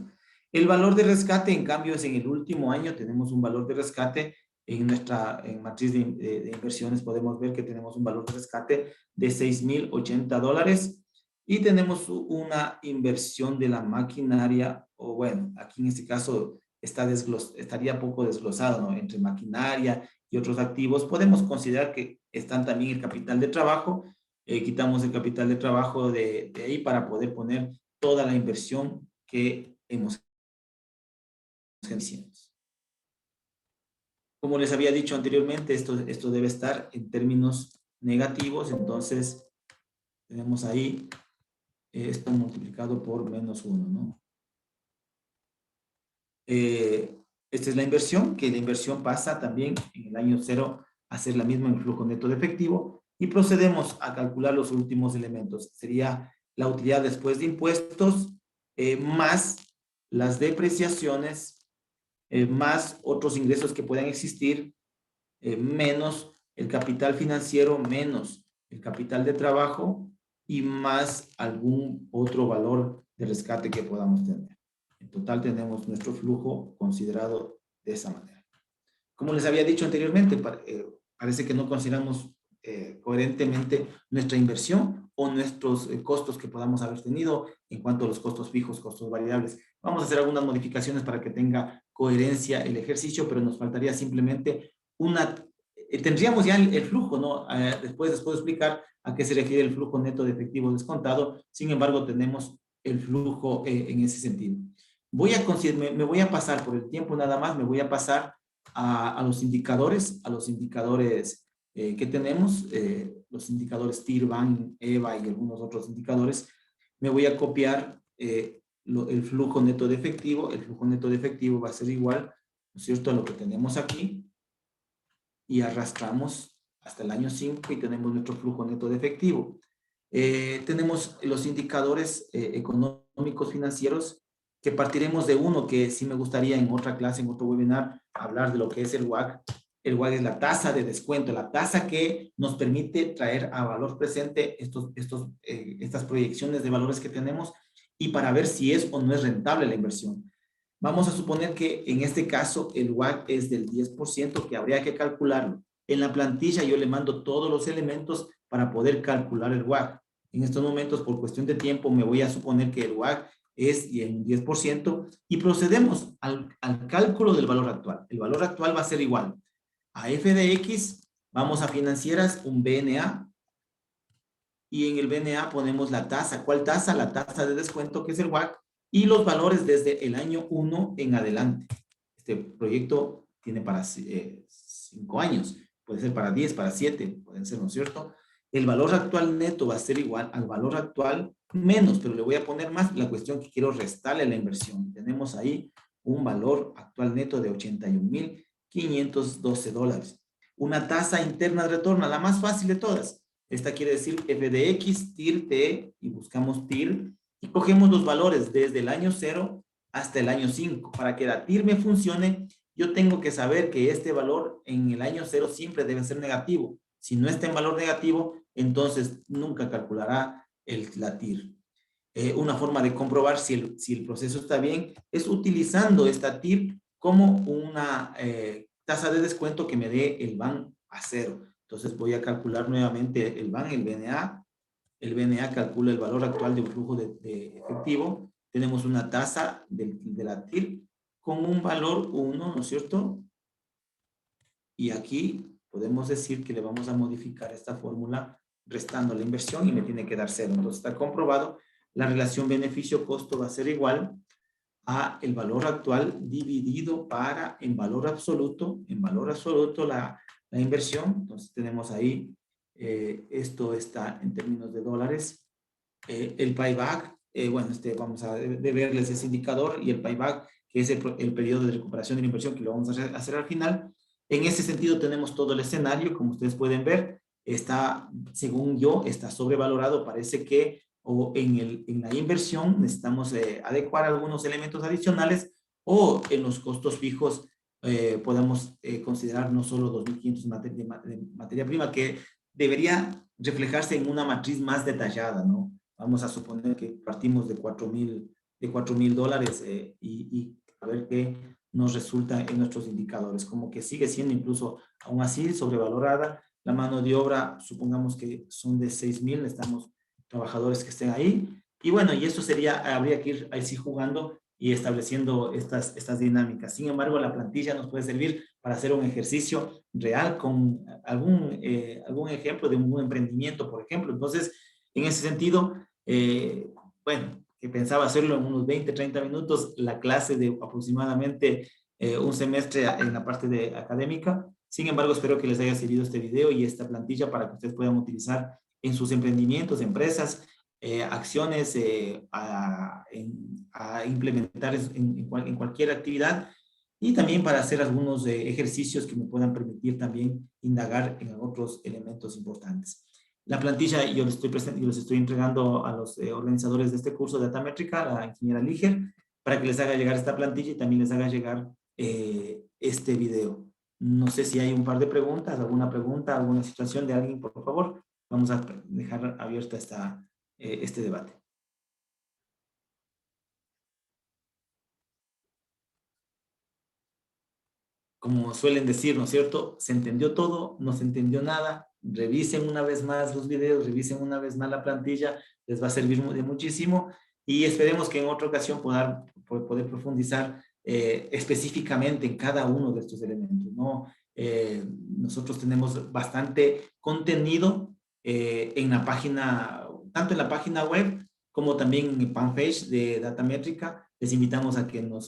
El valor de rescate, en cambio, es en el último año, tenemos un valor de rescate en nuestra matriz de inversiones, podemos ver que tenemos un valor de rescate de 6,080 dólares y tenemos una inversión de la maquinaria, o bueno, aquí en este caso estaría poco desglosado, ¿no? Entre maquinaria y otros activos. Podemos considerar que están también el capital de trabajo. Quitamos el capital de trabajo de ahí para poder poner toda la inversión que hemos hecho. Como les había dicho anteriormente, esto debe estar en términos negativos, entonces tenemos ahí esto multiplicado por -1, ¿no? Esta es la inversión, que la inversión pasa también en el año cero a ser la misma en flujo neto de efectivo, y procedemos a calcular los últimos elementos. Sería la utilidad después de impuestos, más las depreciaciones, más otros ingresos que puedan existir, menos el capital financiero, menos el capital de trabajo y más algún otro valor de rescate que podamos tener. En total tenemos nuestro flujo considerado de esa manera. Como les había dicho anteriormente, parece que no consideramos coherentemente nuestra inversión o nuestros costos que podamos haber tenido en cuanto a los costos fijos, costos variables. Vamos a hacer algunas modificaciones para que tenga coherencia el ejercicio, pero nos faltaría simplemente tendríamos ya el flujo, ¿no? Después les puedo explicar a qué se refiere el flujo neto de efectivo descontado. Sin embargo, tenemos el flujo en ese sentido. Me voy a pasar por el tiempo nada más, me voy a pasar a los indicadores que tenemos, los indicadores TIR, BAN, EVA y algunos otros indicadores. Me voy a copiar el flujo neto de efectivo. El flujo neto de efectivo va a ser igual, ¿no es cierto?, a lo que tenemos aquí. Y arrastramos hasta el año 5 y tenemos nuestro flujo neto de efectivo. Tenemos los indicadores económicos financieros, que partiremos de uno que sí me gustaría en otra clase, en otro webinar, hablar de lo que es el WAC. El WAC es la tasa de descuento, la tasa que nos permite traer a valor presente estas proyecciones de valores que tenemos y para ver si es o no es rentable la inversión. Vamos a suponer que en este caso el WAC es del 10%, que habría que calcularlo. En la plantilla yo le mando todos los elementos para poder calcular el WAC. En estos momentos, por cuestión de tiempo, me voy a suponer que el WAC es en 10% y procedemos al cálculo del valor actual. El valor actual va a ser igual a f de x, vamos a financieras, un BNA, y en el BNA ponemos la tasa. ¿Cuál tasa? La tasa de descuento, que es el WAC, y los valores desde el año 1 en adelante. Este proyecto tiene para 5 años, puede ser para 10, para 7, pueden ser, ¿no es cierto? El valor actual neto va a ser igual al valor actual menos, pero le voy a poner más la cuestión que quiero restarle a la inversión. Tenemos ahí un valor actual neto de $81,512. Una tasa interna de retorno, la más fácil de todas. Esta quiere decir f de x, TIR, T, y buscamos TIR, y cogemos los valores desde el año 0 hasta el año 5. Para que la TIR me funcione, yo tengo que saber que este valor en el año 0 siempre debe ser negativo. Si no está en valor negativo, entonces nunca calculará la TIR. Una forma de comprobar si el proceso está bien es utilizando esta TIR como una tasa de descuento que me dé el BAN a 0. Entonces voy a calcular nuevamente el BAN, el BNA. El BNA calcula el valor actual de un flujo de efectivo. Tenemos una tasa de la TIR con un valor 1, ¿no es cierto? Y aquí podemos decir que le vamos a modificar esta fórmula restando la inversión y me tiene que dar 0. Entonces está comprobado. La relación beneficio-costo va a ser igual a el valor actual dividido en valor absoluto la inversión. Entonces tenemos ahí, esto está en términos de dólares. El payback, bueno, vamos a verles ese indicador, y el payback, que es el periodo de recuperación de la inversión, que lo vamos a hacer al final. En ese sentido tenemos todo el escenario, como ustedes pueden ver, está, según yo, está sobrevalorado. Parece que en la inversión necesitamos adecuar algunos elementos adicionales, o en los costos fijos podemos considerar no solo 2.500 de materia prima, que debería reflejarse en una matriz más detallada, ¿no? Vamos a suponer que partimos de $4,000 y a ver qué nos resulta en nuestros indicadores. Como que sigue siendo incluso aún así sobrevalorada. La mano de obra, supongamos que son de 6,000, necesitamos trabajadores que estén ahí. Y bueno, y eso sería, habría que ir así jugando y estableciendo estas dinámicas. Sin embargo, la plantilla nos puede servir para hacer un ejercicio real con algún ejemplo de un emprendimiento, por ejemplo. Entonces, en ese sentido, bueno, que pensaba hacerlo en unos 20, 30 minutos, la clase de aproximadamente un semestre en la parte de académica. Sin embargo, espero que les haya servido este video y esta plantilla para que ustedes puedan utilizar en sus emprendimientos, empresas, acciones a implementar en cualquier actividad, y también para hacer algunos ejercicios que me puedan permitir también indagar en otros elementos importantes. La plantilla yo les estoy entregando a los organizadores de este curso de Datamétrica, la ingeniera Liger, para que les haga llegar esta plantilla y también les haga llegar este video. No sé si hay un par de preguntas, alguna pregunta, alguna situación de alguien, por favor. Vamos a dejar abierta este debate. Como suelen decir, ¿no es cierto? ¿Se entendió todo? ¿No se entendió nada? Revisen una vez más los videos, revisen una vez más la plantilla, les va a servir de muchísimo, y esperemos que en otra ocasión poder profundizar específicamente en cada uno de estos elementos, ¿no? Nosotros tenemos bastante contenido en la página, tanto en la página web como también en fanpage de Datamétrica. Les invitamos a que nos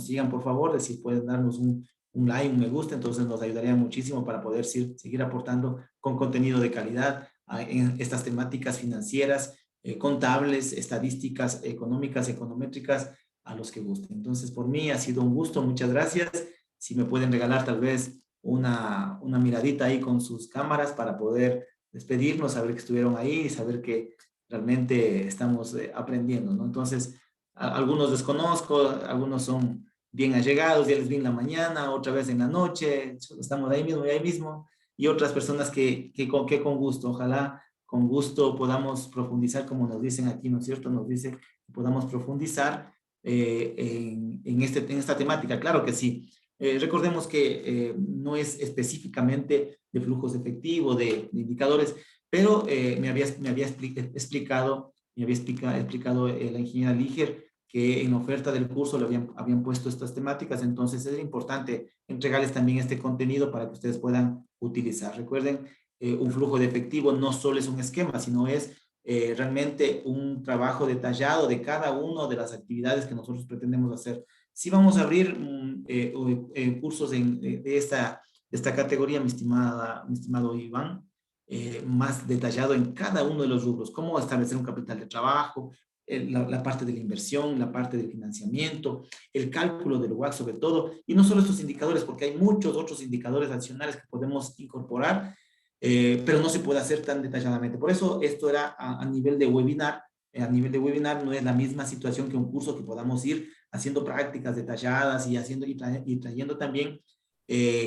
sigan, por favor, si pueden darnos un like, un me gusta, entonces nos ayudaría muchísimo para poder seguir aportando con contenido de calidad en estas temáticas financieras, contables, estadísticas, económicas, econométricas, a los que gusten. Entonces, por mí ha sido un gusto, muchas gracias. Si me pueden regalar tal vez una miradita ahí con sus cámaras para poder despedirnos, saber que estuvieron ahí y saber que realmente estamos aprendiendo, ¿no? Entonces, algunos desconozco, algunos son bien allegados, ya les vi en la mañana, otra vez en la noche, estamos ahí mismo y ahí mismo, y otras personas que con gusto, ojalá con gusto podamos profundizar, como nos dicen aquí, ¿no es cierto? Nos dice que podamos profundizar en esta temática. Claro que sí. Recordemos que no es específicamente de flujos efectivos, de indicadores, pero me había explicado la ingeniera Liger que en la oferta del curso le habían puesto estas temáticas, entonces es importante entregarles también este contenido para que ustedes puedan utilizar. Recuerden, un flujo de efectivo no solo es un esquema, sino es realmente un trabajo detallado de cada una de las actividades que nosotros pretendemos hacer. Si vamos a abrir cursos de esta categoría, mi estimado Iván, más detallado en cada uno de los rubros, cómo establecer un capital de trabajo, la parte de la inversión, la parte del financiamiento, el cálculo del WACC sobre todo, y no solo estos indicadores, porque hay muchos otros indicadores adicionales que podemos incorporar, pero no se puede hacer tan detalladamente. Por eso esto era a nivel de webinar. A nivel de webinar no es la misma situación que un curso que podamos ir haciendo prácticas detalladas y y trayendo también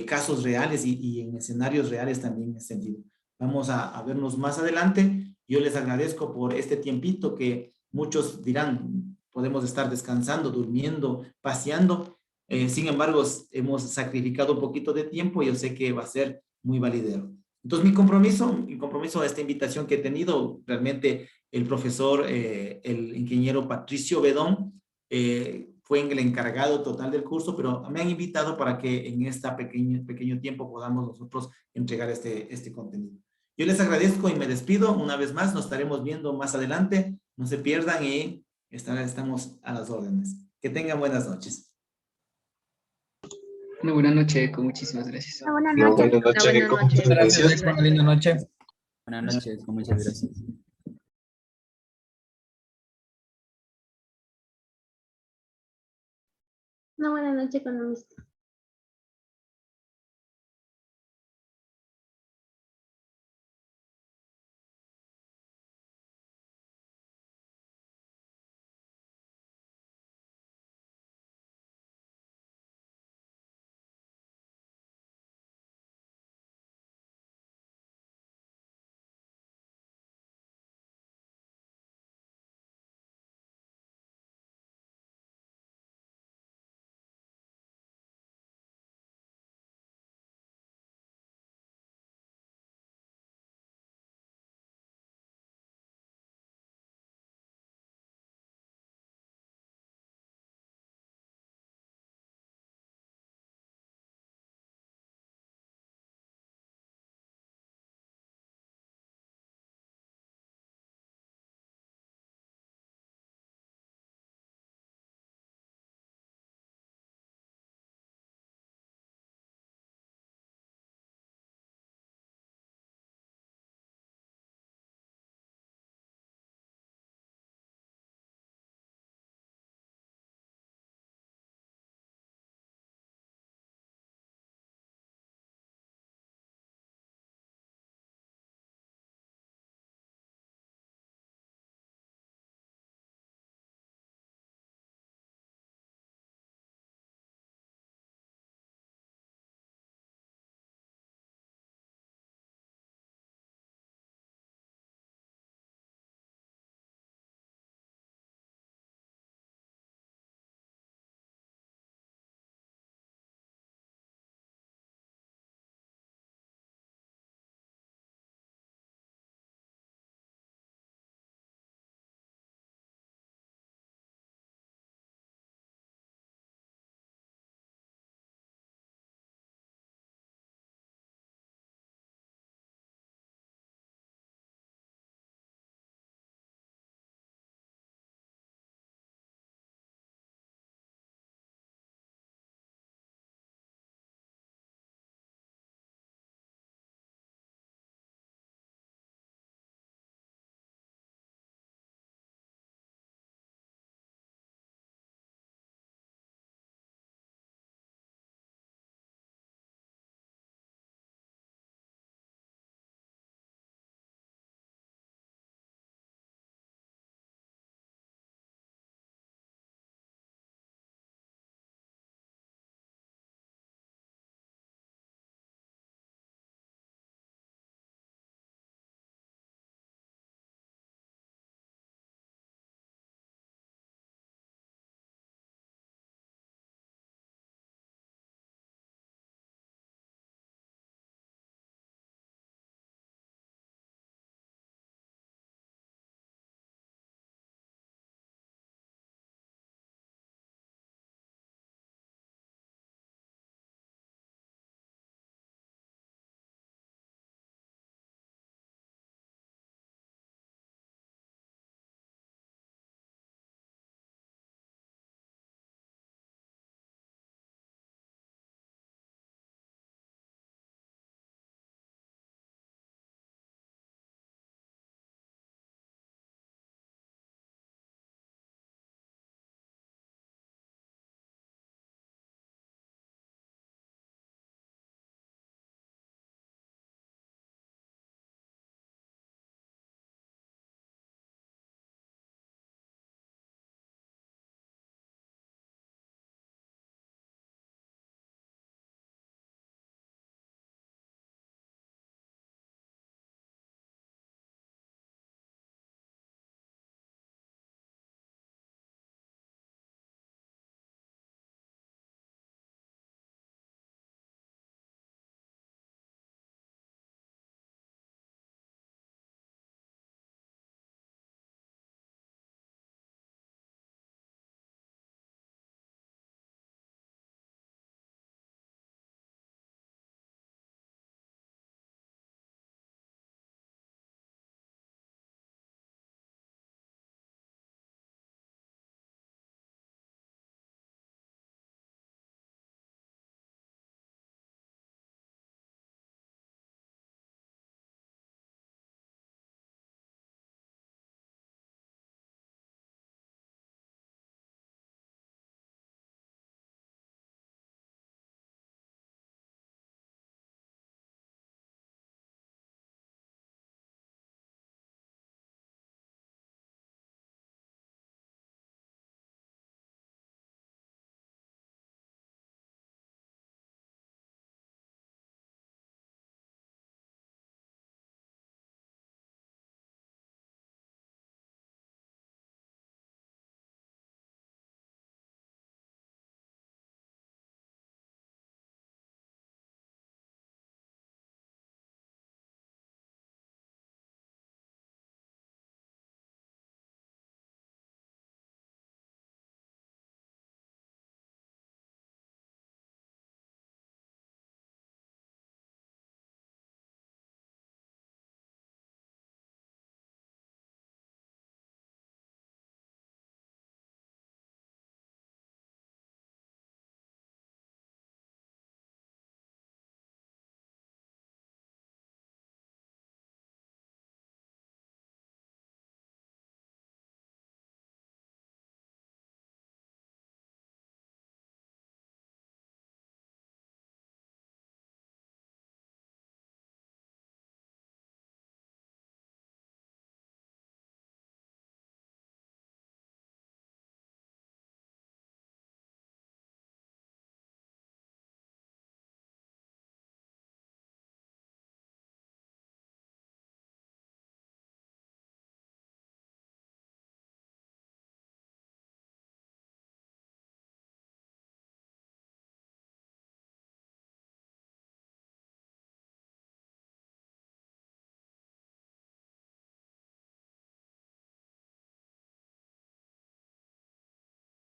casos reales y en escenarios reales también en ese sentido. Vamos a vernos más adelante. Yo les agradezco por este tiempito que muchos dirán, podemos estar descansando, durmiendo, paseando. Sin embargo, hemos sacrificado un poquito de tiempo y yo sé que va a ser muy validero. Entonces, mi compromiso a esta invitación que he tenido, realmente el profesor, el ingeniero Patricio Bedón, fue el encargado total del curso, pero me han invitado para que en este pequeño tiempo podamos nosotros entregar este contenido. Yo les agradezco y me despido una vez más. Nos estaremos viendo más adelante. No se pierdan y estamos a las órdenes. Que tengan buenas noches. Una buena noche, con muchísimas gracias. Buenas No, noches. buenas noches, Buenas Eco. noches. Muchas Gracias, gracias. Eco. Una linda noche. Buenas noches, con muchas gracias. Una buena noche, economista.